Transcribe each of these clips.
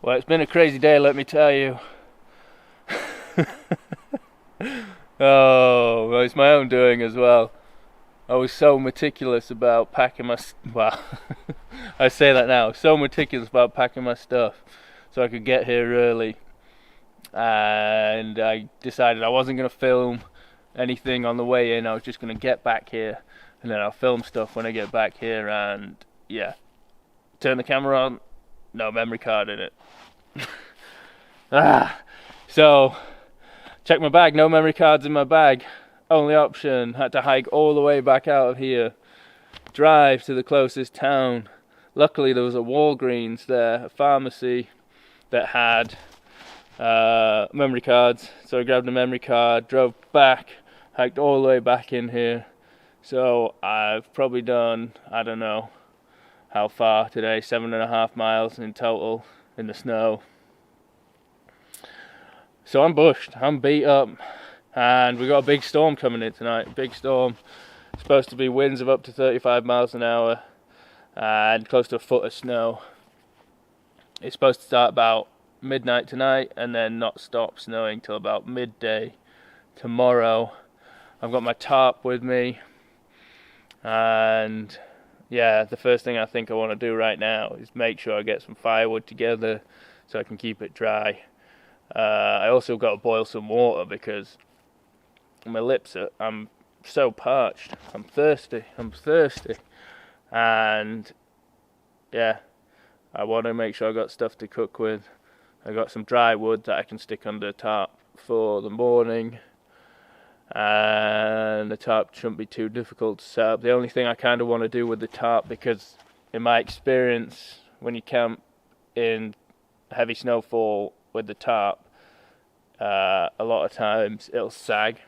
Well, it's been a crazy day, let me tell you. Oh, well, it's my own doing as well. I was so meticulous about packing my... Well, I say that now. So meticulous about packing my stuff so I could get here early. And I decided I wasn't going to film anything on the way in. I was just going to get back here. And then I'll film stuff when I get back here. And, yeah. Turn the camera on. No memory card in it. So, check my bag. No memory cards in my bag. Only option, had to hike all the way back out of here, drive to the closest town. Luckily there was a Walgreens there, a pharmacy that had memory cards, so I grabbed a memory card, drove back, hiked all the way back in here. So I've probably done, I don't know how far today, 7.5 miles in total in the snow. So I'm bushed, I'm beat up. And we got a big storm coming in tonight. Big storm. It's supposed to be winds of up to 35 miles an hour and close to a foot of snow. It's supposed to start about midnight tonight and then not stop snowing till about midday tomorrow. I've got my tarp with me, and yeah, the first thing I think I want to do right now is make sure I get some firewood together so I can keep it dry. I also got to boil some water because my lips I'm so parched. I'm thirsty. And yeah, I want to make sure I got stuff to cook with. I got some dry wood that I can stick under the tarp for the morning, and the tarp shouldn't be too difficult to set up. The only thing I kind of want to do with the tarp, because in my experience when you camp in heavy snowfall with the tarp, a lot of times it'll sag.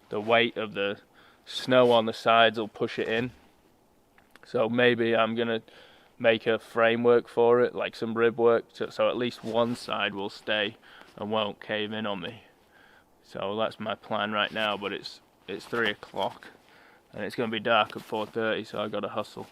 The weight of the snow on the sides will push it in. So maybe I'm going to make a framework for it, like some rib work, so at least one side will stay and won't cave in on me. So that's my plan right now, but it's 3 o'clock and it's going to be dark at 4:30, so I've got to hustle.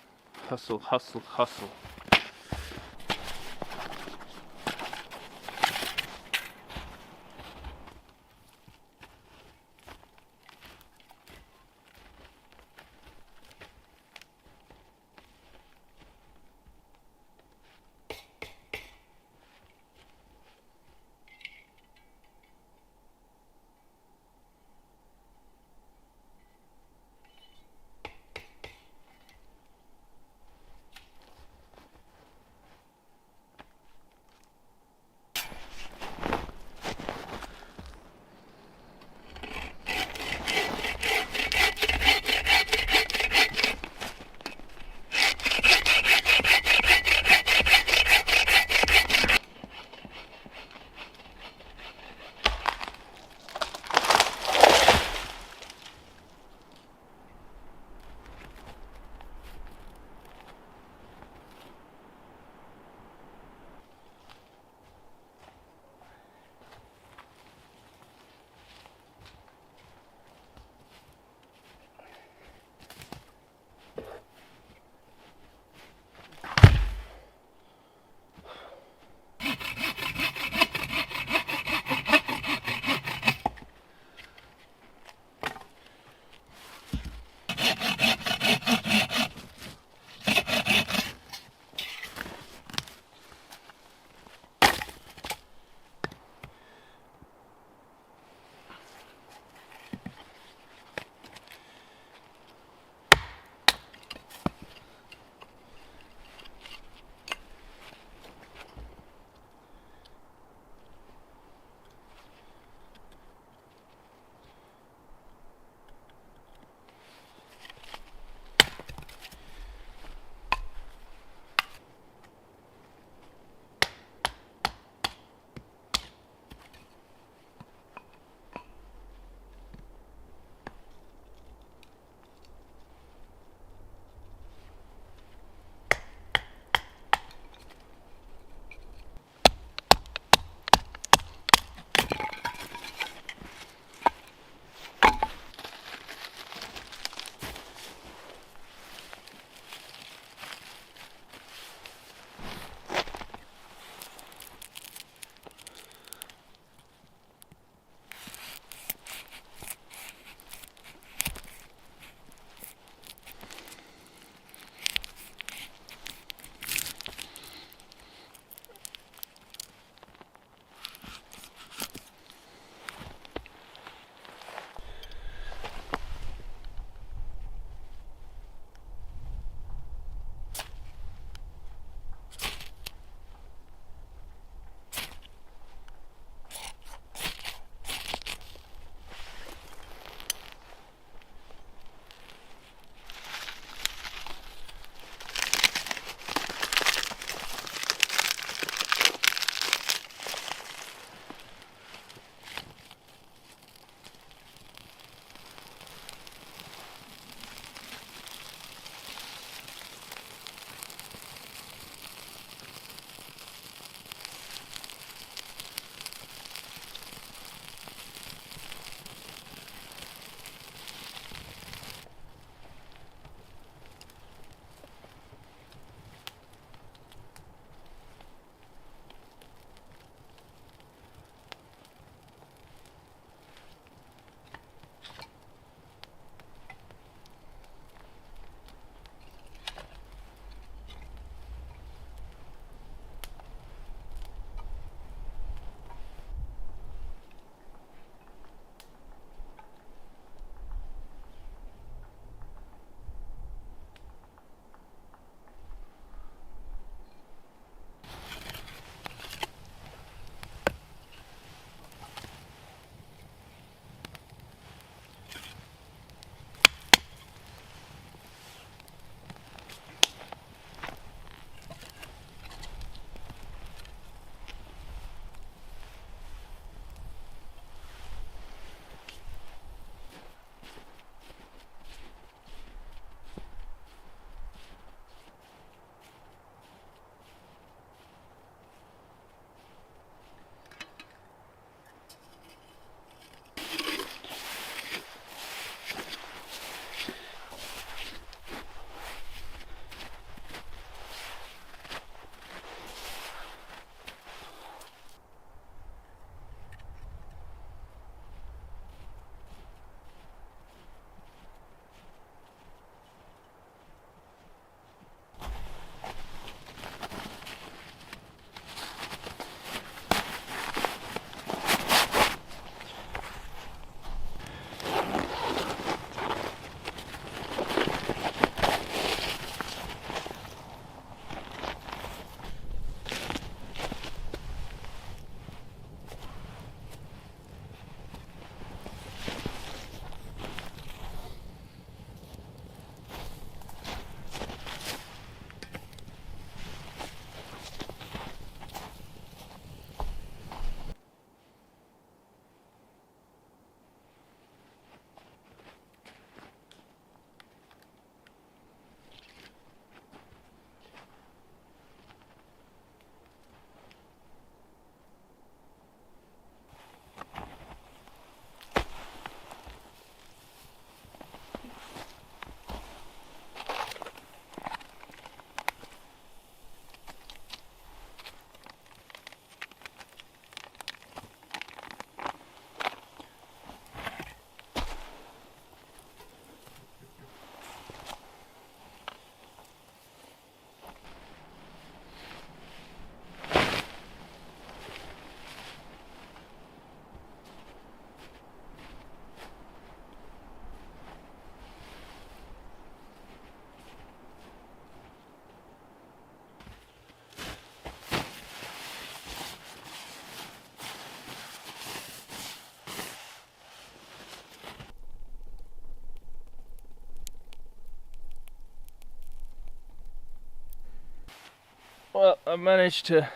Well, I managed to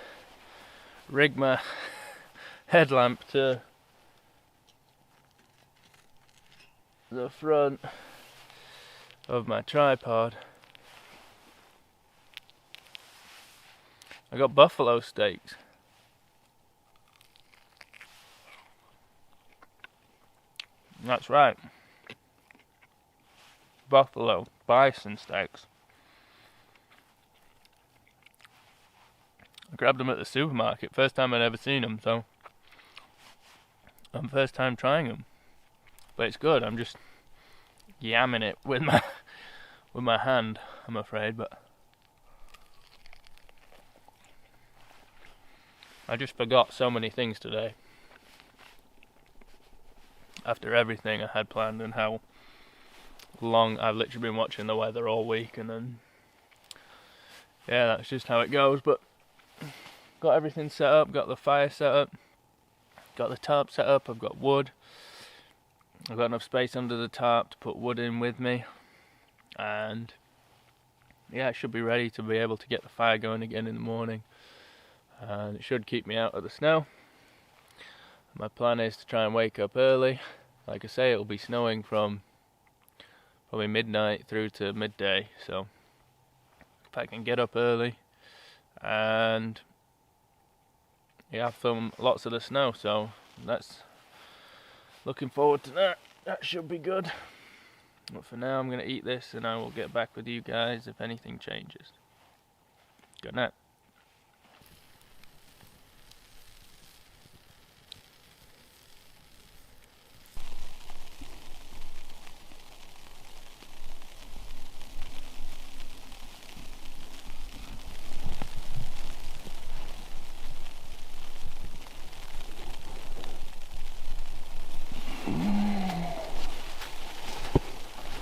rig my headlamp to the front of my tripod. I got buffalo steaks. That's right. Buffalo, bison steaks. I grabbed them at the supermarket. First time I'd ever seen them, so I'm first time trying them. But it's good. I'm just yamming it with my hand, I'm afraid, but I just forgot so many things today. After everything I had planned and how long I've literally been watching the weather all week, and then yeah, that's just how it goes. But got everything set up, got the fire set up, got the tarp set up, I've got wood, I've got enough space under the tarp to put wood in with me, and yeah, I should be ready to be able to get the fire going again in the morning, and it should keep me out of the snow. My plan is to try and wake up early. Like I say, it'll be snowing from probably midnight through to midday, so if I can get up early and yeah, film lots of the snow, so that's looking forward to that. That should be good. But for now, I'm going to eat this and I will get back with you guys if anything changes. Good night.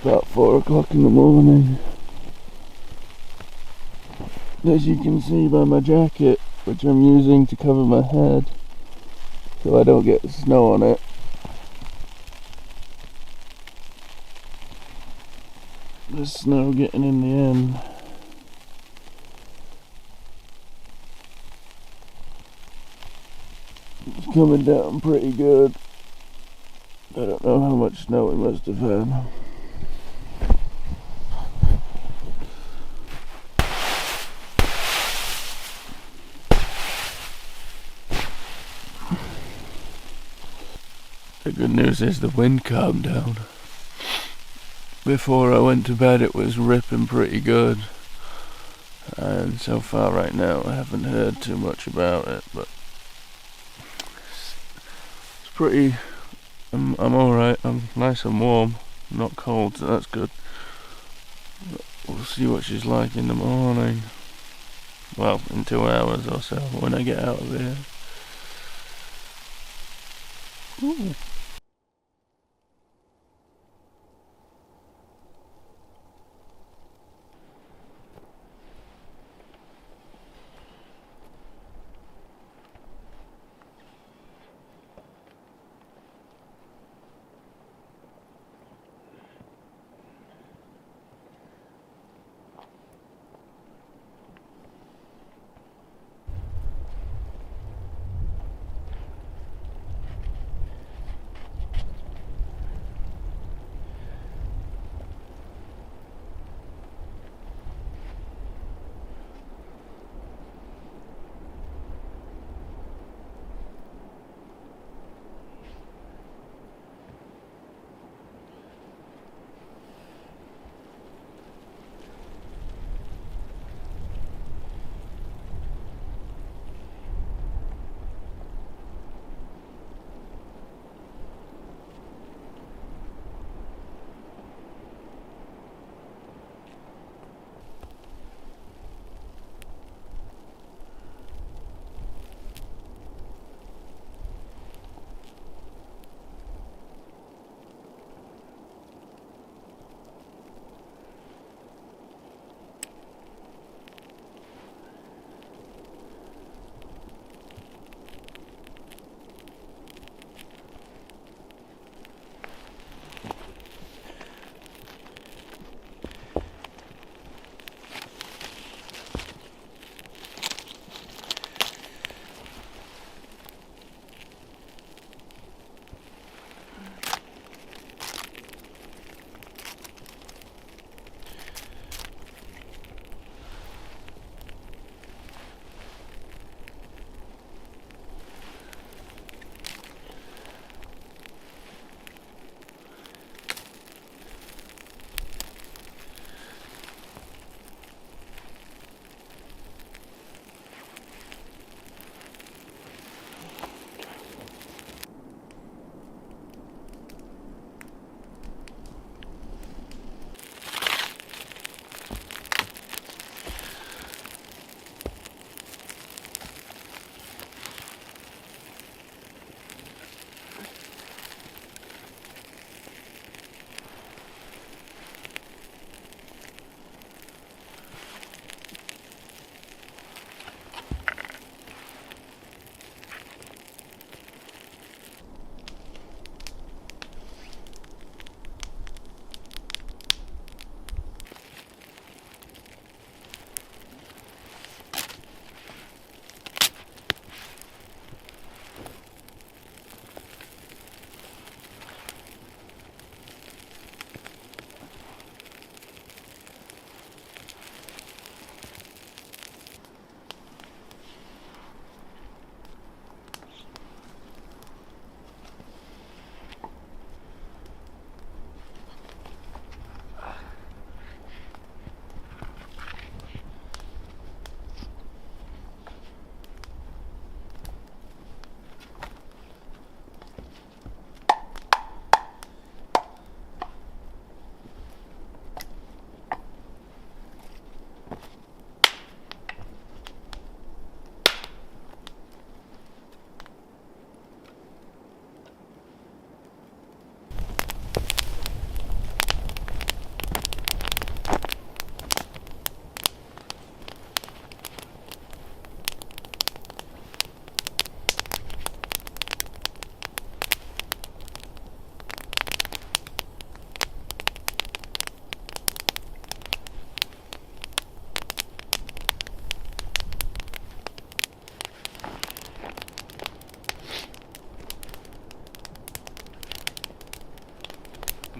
About 4 o'clock in the morning. As you can see by my jacket, which I'm using to cover my head so I don't get snow on it. There's snow getting in the end. It's coming down pretty good. I don't know how much snow we must have had. The good news is the wind calmed down. Before I went to bed it was ripping pretty good, and so far right now I haven't heard too much about it, but it's pretty, I'm alright, I'm nice and warm, not cold, so that's good. But we'll see what she's like in the morning, well, in 2 hours or so when I get out of here. Ooh.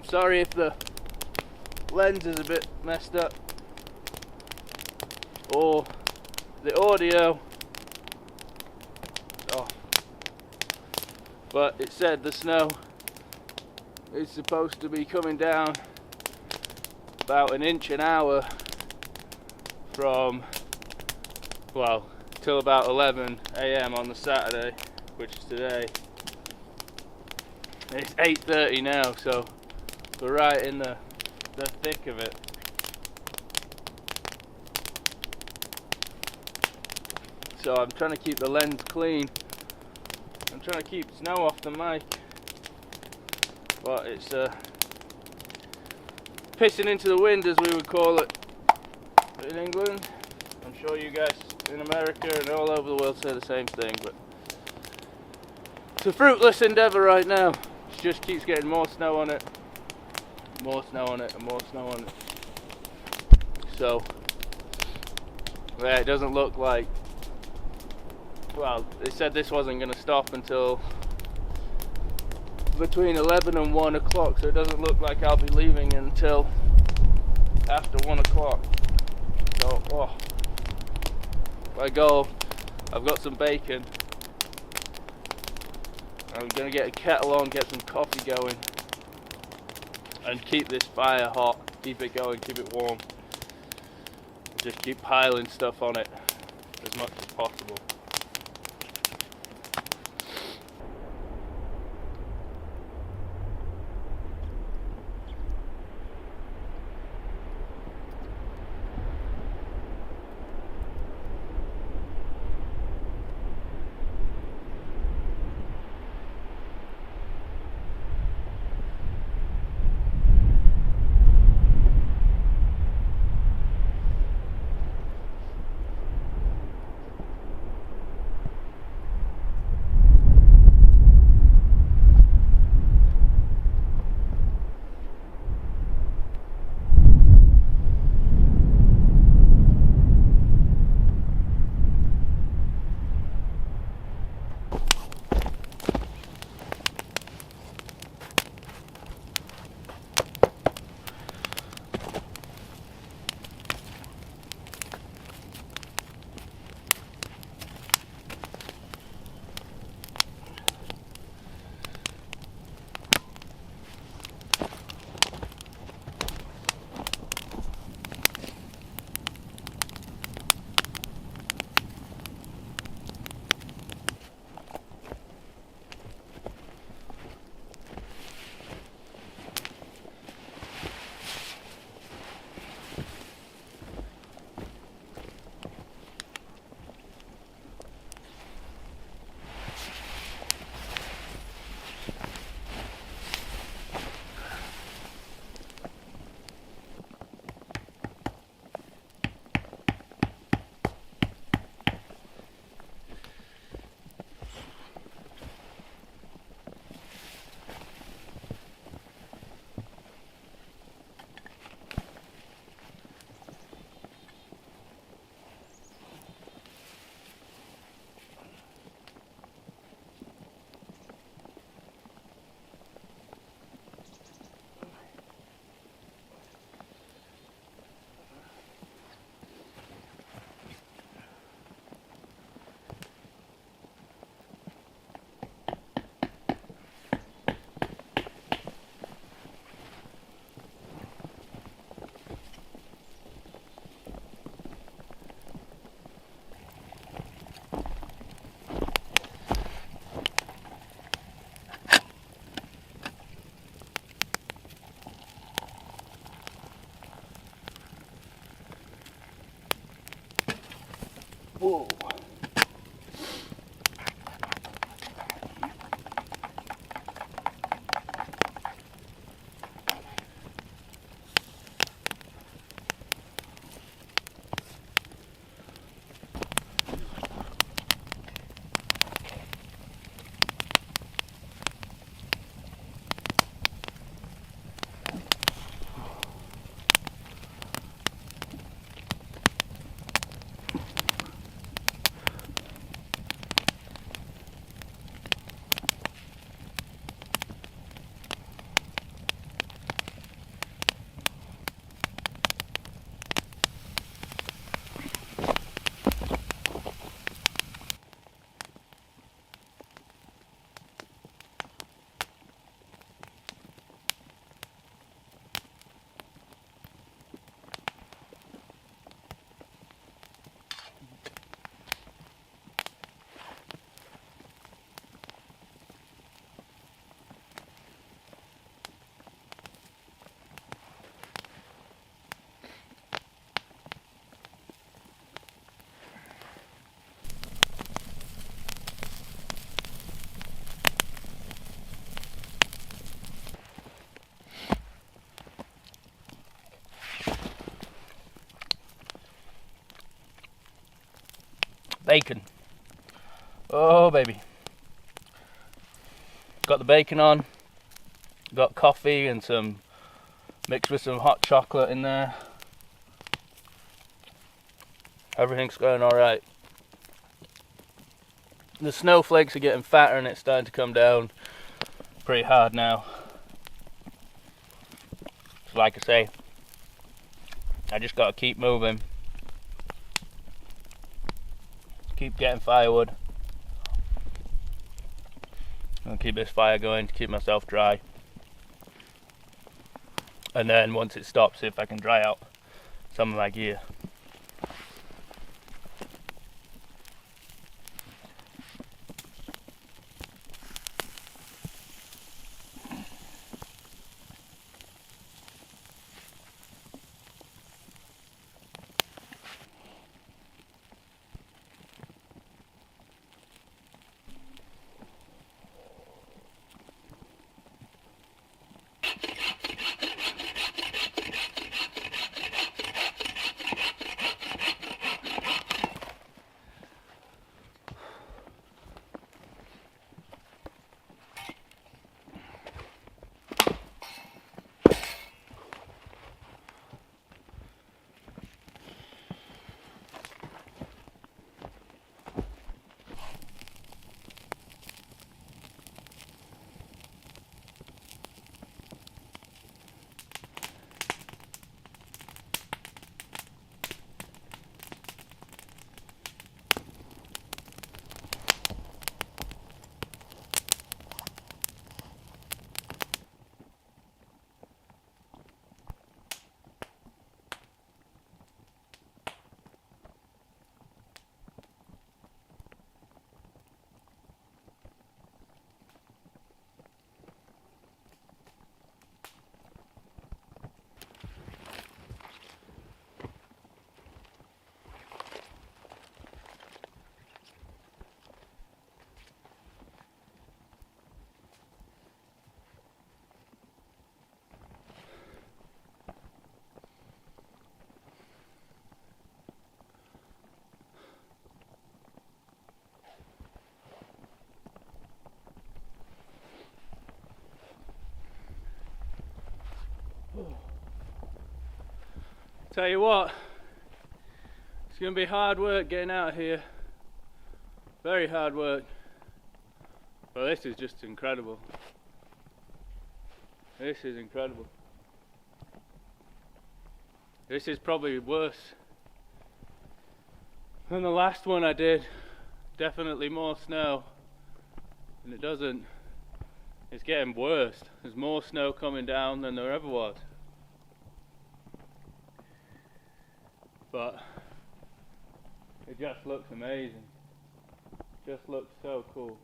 sorry if the lens is a bit messed up or the audio. Oh. But it said the snow is supposed to be coming down about an inch an hour from, well, till about 11 AM on the Saturday, which is today. It's 8:30 now, so we're right in the thick of it. So I'm trying to keep the lens clean. I'm trying to keep snow off the mic, but it's pissing into the wind, as we would call it in England. I'm sure you guys in America and all over the world say the same thing, but it's a fruitless endeavour right now. It just keeps getting more snow on it, more snow on it, and more snow on it. So yeah, it doesn't look like, well, they said this wasn't going to stop until between 11 and 1 o'clock, so it doesn't look like I'll be leaving until after 1 o'clock. So, oh, if I go, I've got some bacon. I'm going to get a kettle on, get some coffee going, and keep this fire hot, keep it going, keep it warm. Just keep piling stuff on it as much as possible. Whoa. Bacon. Oh baby. Got the bacon on. Got coffee and some mixed with some hot chocolate in there. Everything's going alright. The snowflakes are getting fatter and it's starting to come down pretty hard now. So like I say, I just gotta keep moving. Keep getting firewood. I'll keep this fire going to keep myself dry. And then once it stops, see if I can dry out some of my gear. Tell you what, it's going to be hard work getting out of here. Very hard work. But this is just incredible. This is incredible. This is probably worse than the last one I did. Definitely more snow. And it doesn't. It's getting worse. There's more snow coming down than there ever was. But it just looks amazing. Just looks so cool.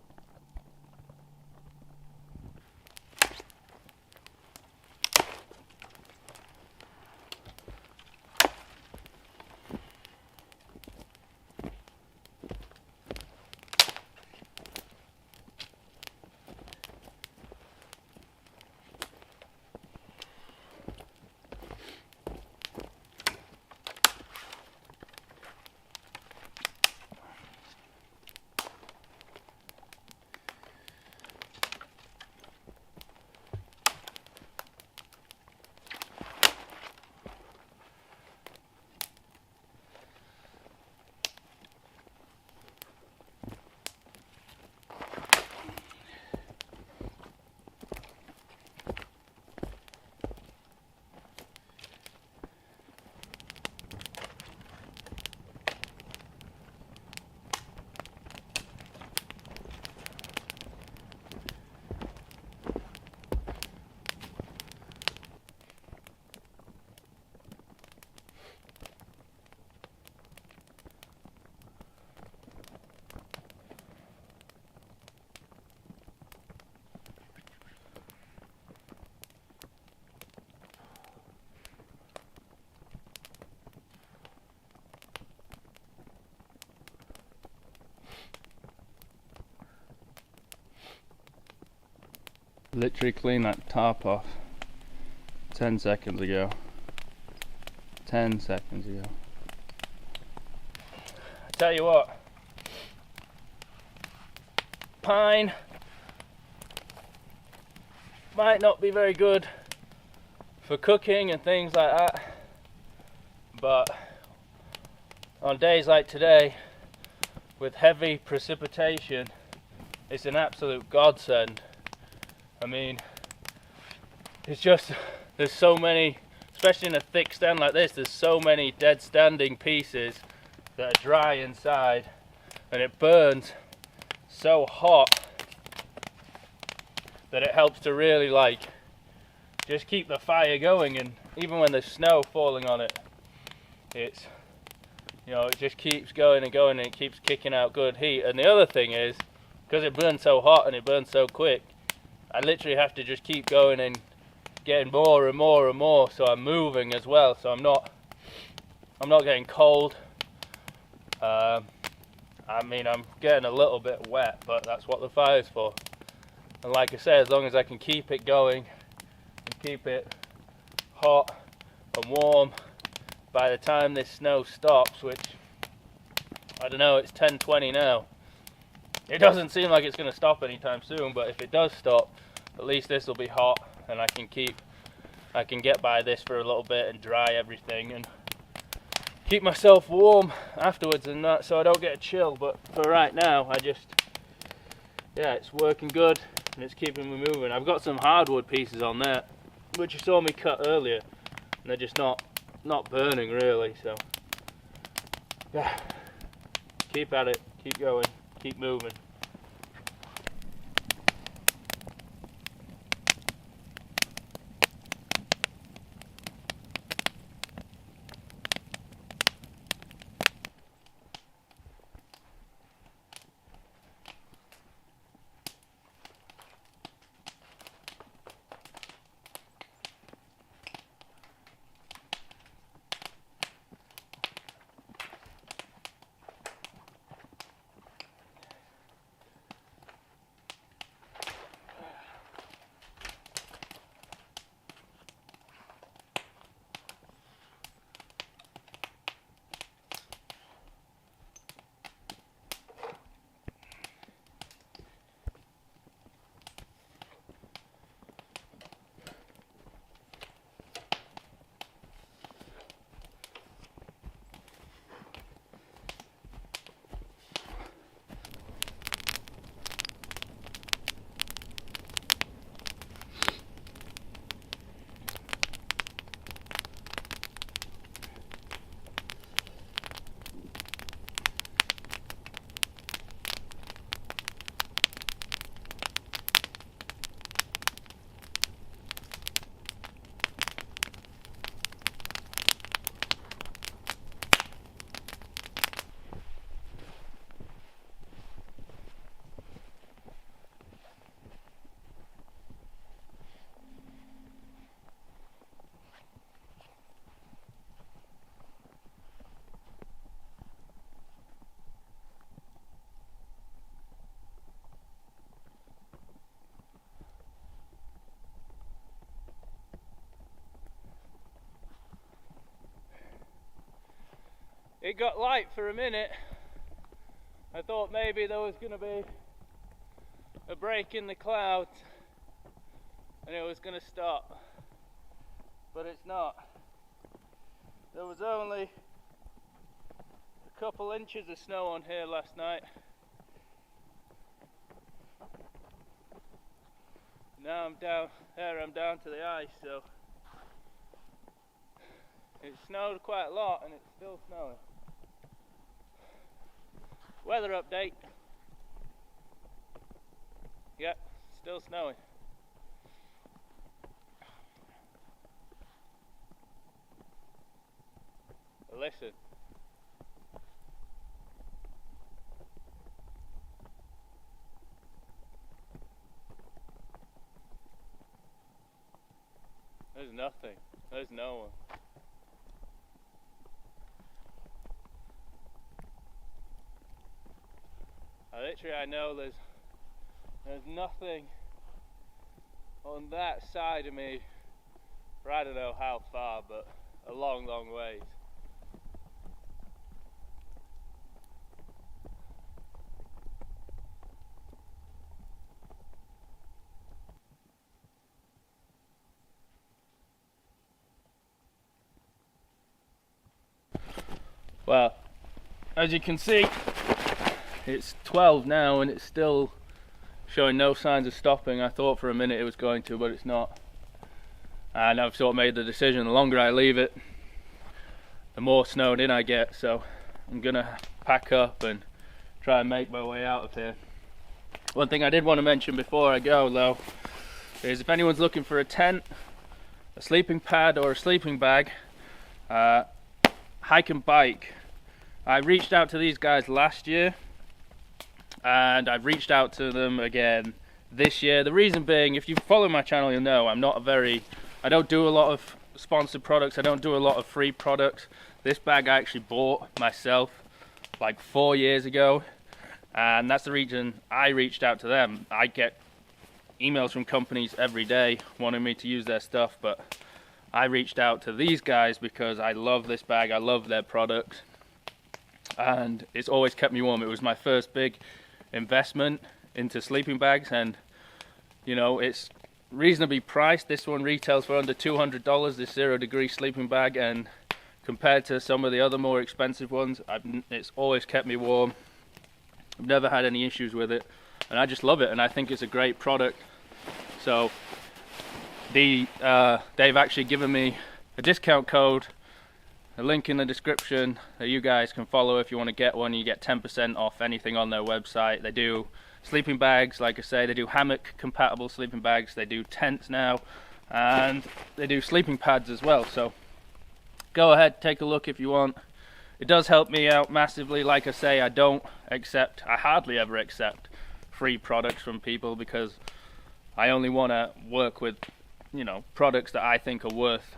Literally cleaned that top off 10 seconds ago. 10 seconds ago. I tell you what, pine. Might not be very good for cooking and things like that, but on days like today with heavy precipitation, it's an absolute godsend. I mean, it's just, there's so many, especially in a thick stand like this, there's so many dead standing pieces that are dry inside, and it burns so hot that it helps to really like just keep the fire going. And even when there's snow falling on it, it's, you know, it just keeps going and going, and it keeps kicking out good heat. And the other thing is, because it burns so hot and it burns so quick, I literally have to just keep going and getting more and more and more, so I'm moving as well, so I'm not getting cold. I mean, I'm getting a little bit wet, but that's what the fire's for. And like I say, as long as I can keep it going and keep it hot and warm, by the time this snow stops, which, I don't know, it's 10:20 now. It doesn't seem like it's going to stop anytime soon, but if it does stop, at least this will be hot, and I can get by this for a little bit and dry everything and keep myself warm afterwards and that, so I don't get a chill. But for right now, yeah, it's working good and it's keeping me moving. I've got some hardwood pieces on there, which you saw me cut earlier, and they're just not burning really. So yeah, keep at it, keep going, keep moving. It got light for a minute. I thought maybe there was going to be a break in the clouds and it was going to stop, but it's not. There was only a couple inches of snow on here last night. Now I'm down there, I'm down to the ice, so it snowed quite a lot and it's still snowing. Weather update. Yep, still snowing. Listen. There's nothing. There's no one. I know there's nothing on that side of me for I don't know how far, but a long, long ways. Well, as you can see, it's 12 now and it's still showing no signs of stopping. I thought for a minute it was going to, but it's not. And I've sort of made the decision, the longer I leave it, the more snowed in I get. So I'm gonna pack up and try and make my way out of here. One thing I did want to mention before I go though, is if anyone's looking for a tent, a sleeping pad or a sleeping bag, hike and bike. I reached out to these guys last year and I've reached out to them again this year. The reason being, if you follow my channel you'll know I don't do a lot of sponsored products, I don't do a lot of free products. This bag I actually bought myself like 4 years ago, and that's the reason I reached out to them. I get emails from companies every day wanting me to use their stuff, but I reached out to these guys because I love this bag, I love their products, and it's always kept me warm. It was my first big investment into sleeping bags, and you know, it's reasonably priced. This one retails for under $200, this 0 degree sleeping bag, and compared to some of the other more expensive ones, it's always kept me warm. I've never had any issues with it, and I just love it, and I think it's a great product. So they've actually given me a discount code, a link in the description that you guys can follow. If you want to get one, you get 10% off anything on their website. They do sleeping bags, like I say, they do hammock compatible sleeping bags, they do tents now, and they do sleeping pads as well. So go ahead, take a look if you want. It does help me out massively. Like I say, I hardly ever accept free products from people because I only want to work with, you know, products that I think are worth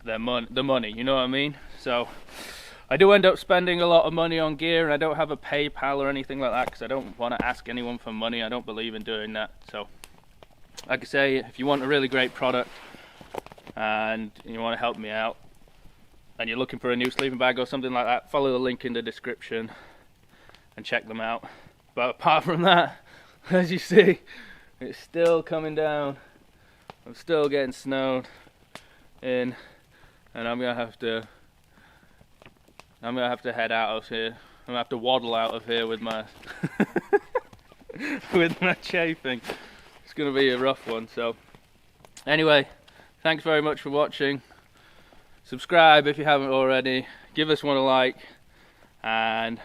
the money, you know what I mean? So I do end up spending a lot of money on gear, and I don't have a PayPal or anything like that because I don't want to ask anyone for money. I don't believe in doing that. So like I say, if you want a really great product and you want to help me out and you're looking for a new sleeping bag or something like that, follow the link in the description and check them out. But apart from that, as you see, it's still coming down. I'm still getting snowed in, and I'm gonna have to head out of here. I'm gonna have to waddle out of here with my with my chafing. It's gonna be a rough one. So anyway, thanks very much for watching. Subscribe if you haven't already. Give us one a like, and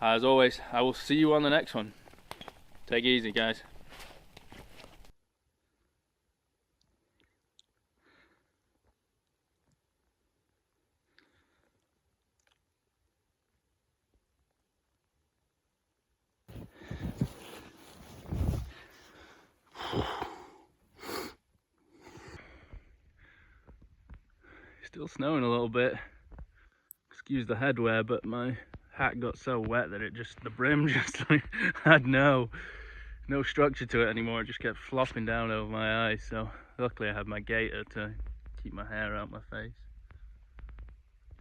as always, I will see you on the next one. Take it easy, guys. Still snowing a little bit. Excuse the headwear, but my hat got so wet that the brim just like had no structure to it anymore. It just kept flopping down over my eyes. So luckily I have my gaiter to keep my hair out my face.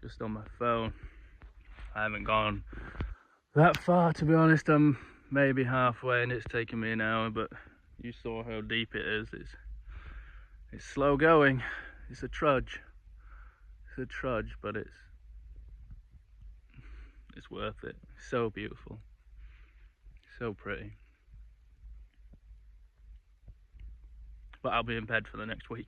Just on my phone. I haven't gone that far, to be honest. I'm maybe halfway and it's taken me an hour, but you saw how deep it is. It's slow going. It's a trudge. It's a trudge, but it's worth it. It's so beautiful, so pretty. But I'll be in bed for the next week.